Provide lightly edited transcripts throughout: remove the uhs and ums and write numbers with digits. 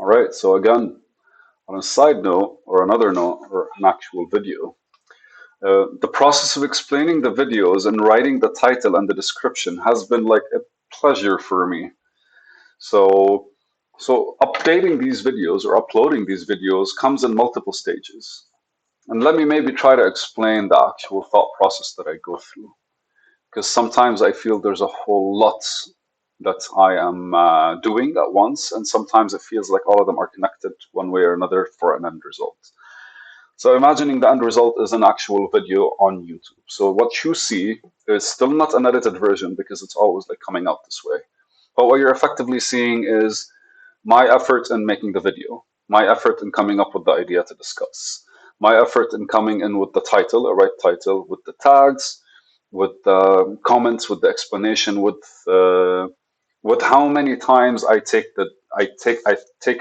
right, so again, on a side note or another note or an actual video, the process of explaining the videos and writing the title and the description has been like a pleasure for me. So, so updating these videos or uploading these videos comes in multiple stages. And let me maybe try to explain the actual thought process that I go through. Because sometimes I feel there's a whole lot that I am doing at once, and sometimes it feels like all of them are connected one way or another for an end result. So imagining the end result is an actual video on YouTube. So what you see is still not an edited version because it's always like coming out this way. But what you're effectively seeing is my effort in making the video, my effort in coming up with the idea to discuss, my effort in coming in with the title, a right title, with the tags, with the comments, with the explanation, with how many times I take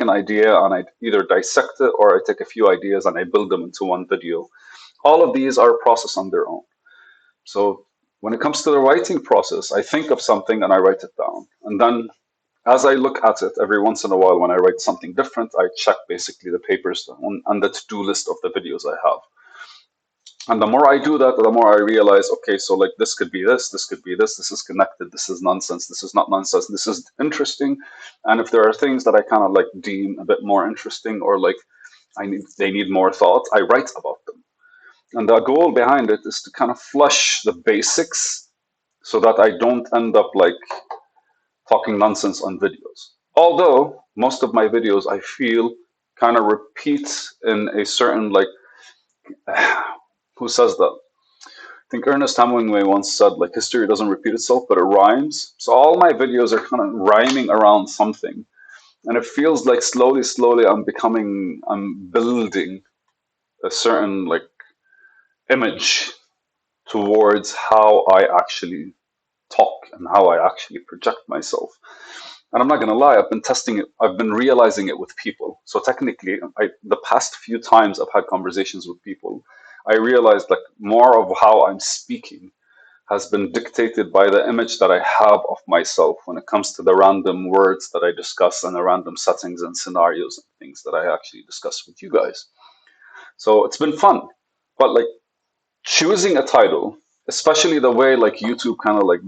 an idea and I either dissect it or I take a few ideas and I build them into one video. All of these are a process on their own. So when it comes to the writing process, I think of something and I write it down. And then as I look at it every once in a while, when I write something different, I check basically the papers on the to-do list of the videos I have. And the more I do that, the more I realize, okay, so like this could be this could be this is connected, this is nonsense, this is not nonsense, this is interesting. And if there are things that I kind of like deem a bit more interesting or like they need more thought, I write about them. And the goal behind it is to kind of flush the basics so that I don't end up like talking nonsense on videos. Although most of my videos I feel kind of repeat in a certain like who says that? I think Ernest Hemingway once said, like, history doesn't repeat itself, but it rhymes. So all my videos are kind of rhyming around something. And it feels like slowly, I'm building a certain, like, image towards how I actually talk and how I actually project myself. And I'm not going to lie, I've been testing it, I've been realizing it with people. So technically, the past few times I've had conversations with people, I realized like more of how I'm speaking has been dictated by the image that I have of myself when it comes to the random words that I discuss and the random settings and scenarios and things that I actually discuss with you guys. So it's been fun. But like choosing a title, especially the way like YouTube kind of like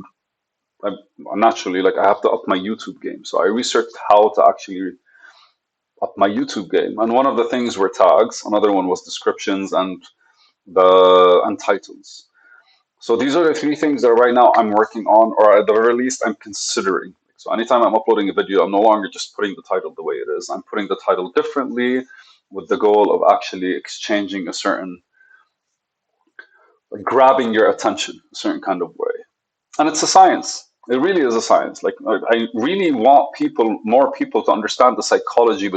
I, naturally like I have to up my YouTube game. So I researched how to actually up my YouTube game. And one of the things were tags, another one was descriptions and titles. So these are the three things that right now I'm working on, or at the very least I'm considering. So anytime I'm uploading a video, I'm no longer just putting the title the way it is. I'm putting the title differently with the goal of actually exchanging a certain, like grabbing your attention a certain kind of way. And it's a science. It really is a science. Like I really want more people to understand the psychology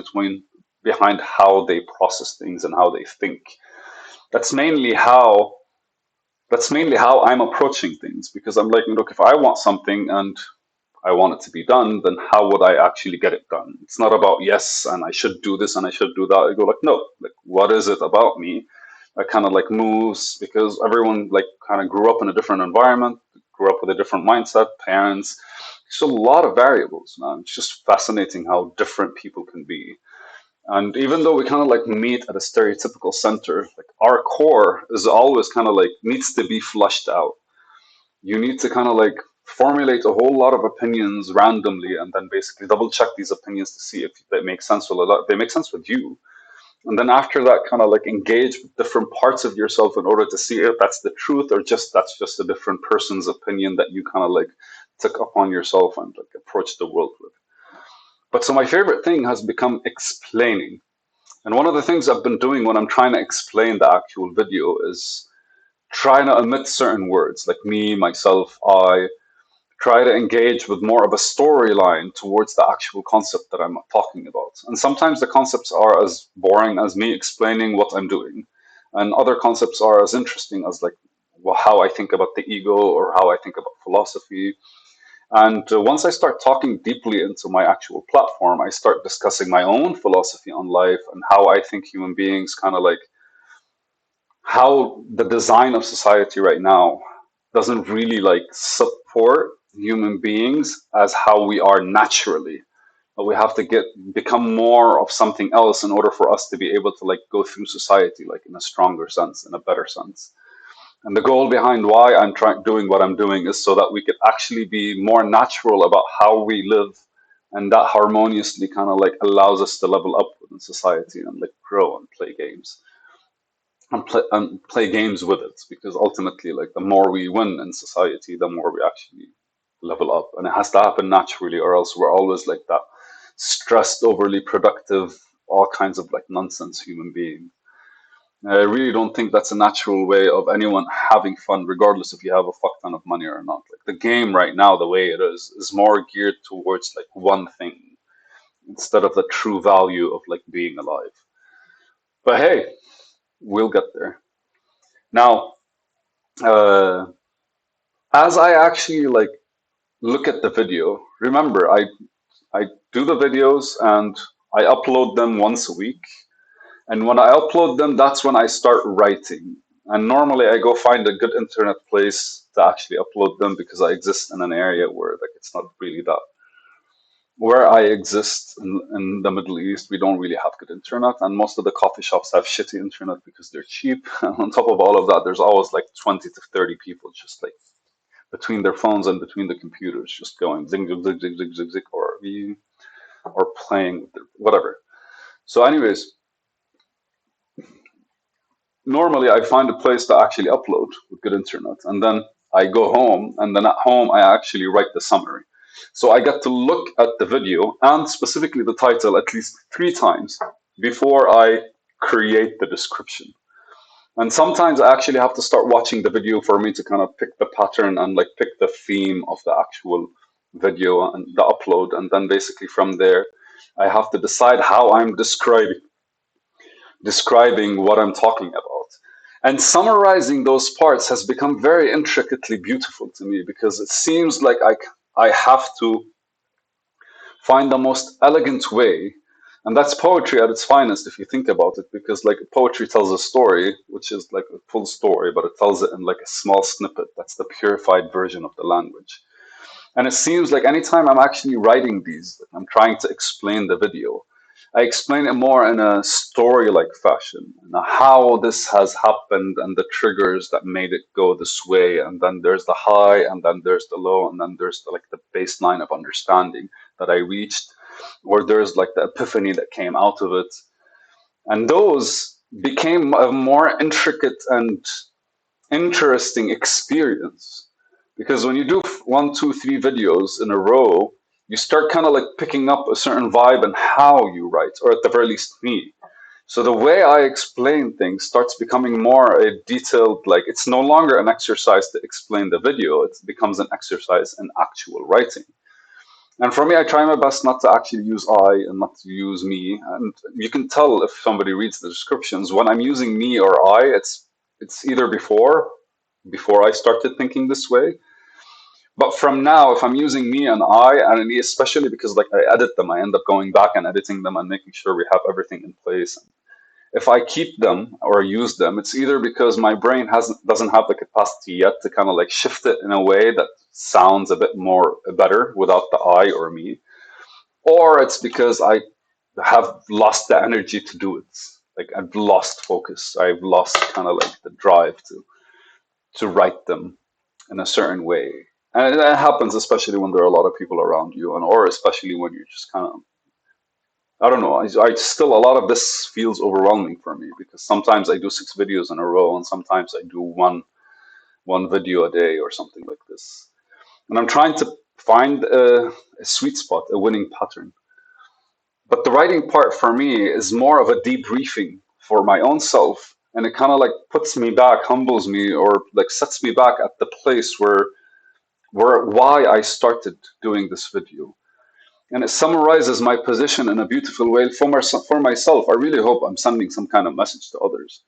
behind how they process things and how they think. That's mainly how that's mainly how I'm approaching things because I'm like, look, if I want something and I want it to be done, then how would I actually get it done? It's not about yes, and I should do this and I should do that. I go like, no, like what is it about me that kind of like moves because everyone like kind of grew up in a different environment, grew up with a different mindset, parents. It's a lot of variables, man. It's just fascinating how different people can be. And even though we kind of like meet at a stereotypical center, like our core is always kind of like needs to be flushed out. You need to kind of like formulate a whole lot of opinions randomly and then basically double check these opinions to see if they make sense they make sense with you. And then after that, kind of like engage with different parts of yourself in order to see if that's the truth or just that's just a different person's opinion that you kind of like took upon yourself and like approach the world with. But so my favorite thing has become explaining. And one of the things I've been doing when I'm trying to explain the actual video is trying to omit certain words, like me, myself, I try to engage with more of a storyline towards the actual concept that I'm talking about. And sometimes the concepts are as boring as me explaining what I'm doing, and other concepts are as interesting as like how I think about the ego or how I think about philosophy. And once I start talking deeply into my actual platform, I start discussing my own philosophy on life and how I think human beings kind of like how the design of society right now doesn't really like support human beings as how we are naturally. but we have to become more of something else in order for us to be able to like go through society like in a stronger sense, in a better sense. And the goal behind why I'm trying doing what I'm doing is so that we could actually be more natural about how we live, and that harmoniously kind of like allows us to level up within society and like grow and play games and play games with it, because ultimately like the more we win in society, the more we actually level up, and it has to happen naturally, or else we're always like that stressed, overly productive, all kinds of like nonsense human being. I really don't think that's a natural way of anyone having fun, regardless if you have a fuck ton of money or not. Like the game right now, the way it is more geared towards like one thing instead of the true value of like being alive. But hey, we'll get there. Now, uh, as I actually like look at the video, remember I do the videos and I upload them once a week. And when I upload them, that's when I start writing. And normally I go find a good internet place to actually upload them, because I exist in an area where like it's not really that. Where I exist in the Middle East, we don't really have good internet, and most of the coffee shops have shitty internet because they're cheap. And on top of all of that, there's always like 20 to 30 people just like between their phones and between the computers, just going zing zig zig zig zig zig zig, or playing with whatever. So, anyways, normally I find a place to actually upload with good internet, and then I go home, and then at home I actually write the summary. So I get to look at the video and specifically the title at least 3 times before I create the description. And sometimes I actually have to start watching the video for me to kind of pick the pattern and like pick the theme of the actual video and the upload. And then basically from there, I have to decide how I'm describing what I'm talking about. And summarizing those parts has become very intricately beautiful to me, because it seems like I have to find the most elegant way. And that's poetry at its finest, if you think about it, because like poetry tells a story, which is like a full story, but it tells it in like a small snippet. That's the purified version of the language. And it seems like anytime I'm actually writing these, I'm trying to explain the video, I explain it more in a story-like fashion, and how this has happened and the triggers that made it go this way, and then there's the high, and then there's the low, and then there's like the baseline of understanding that I reached, or there's like the epiphany that came out of it, and those became a more intricate and interesting experience, because when you do one, two, three videos in a row, you start kind of like picking up a certain vibe and how you write, or at the very least me. So the way I explain things starts becoming more a detailed, like it's no longer an exercise to explain the video, it becomes an exercise in actual writing. And for me, I try my best not to actually use I and not to use me. And you can tell if somebody reads the descriptions when I'm using me or I. It's either before I started thinking this way. But from now, if I'm using me and I, and especially because like I edit them, I end up going back and editing them and making sure we have everything in place. If I keep them or use them, it's either because my brain hasn't doesn't have the capacity yet to kind of like shift it in a way that sounds a bit more better without the I or me, or it's because I have lost the energy to do it. Like I've lost focus. I've lost kind of like the drive to write them in a certain way. And that happens especially when there are a lot of people around you, and or especially when you're just kind of, I don't know. I still, a lot of this feels overwhelming for me, because sometimes I do 6 videos in a row, and sometimes I do one video a day or something like this. And I'm trying to find a sweet spot, a winning pattern. But the writing part for me is more of a debriefing for my own self, and it kind of like puts me back, humbles me, or like sets me back at the place where why I started doing this video. And it summarizes my position in a beautiful way for myself. I really hope I'm sending some kind of message to others,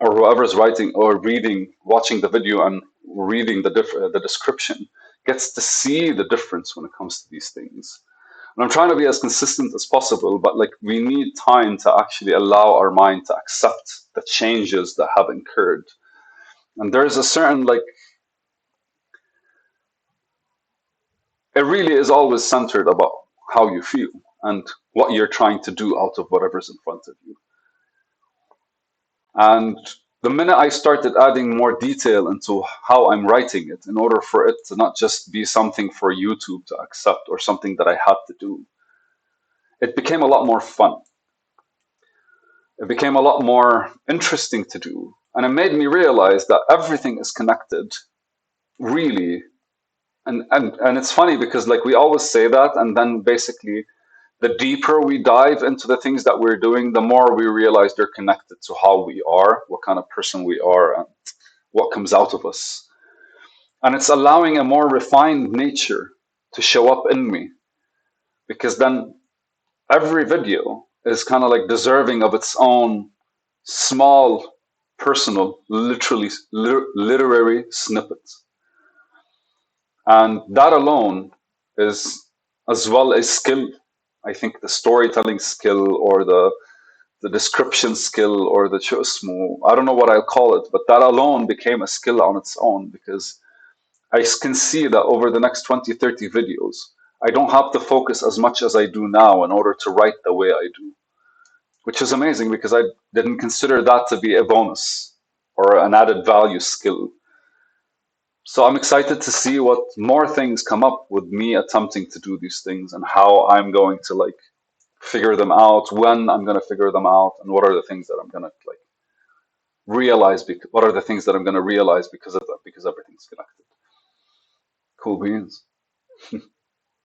or whoever's writing or reading, watching the video and reading the description gets to see the difference when it comes to these things. And I'm trying to be as consistent as possible, but like we need time to actually allow our mind to accept the changes that have occurred. And there's a certain like, it really is always centered about how you feel and what you're trying to do out of whatever's in front of you. And the minute I started adding more detail into how I'm writing it, in order for it to not just be something for YouTube to accept or something that I had to do, it became a lot more fun. It became a lot more interesting to do. And it made me realize that everything is connected, really. And it's funny because like we always say that, and then basically the deeper we dive into the things that we're doing, the more we realize they're connected to how we are, what kind of person we are, and what comes out of us. And it's allowing a more refined nature to show up in me, because then every video is kind of like deserving of its own small, personal, literary snippets. And that alone is as well a skill. I think the storytelling skill or the description skill or the chosmo, I don't know what I'll call it, but that alone became a skill on its own, because I can see that over the next 20, 30 videos, I don't have to focus as much as I do now in order to write the way I do, which is amazing because I didn't consider that to be a bonus or an added value skill. So I'm excited to see what more things come up with me attempting to do these things and how I'm going to like figure them out, when I'm going to figure them out, and what are the things that I'm going to like realize, what are the things that I'm going to realize because of that, because everything's connected. Cool beans.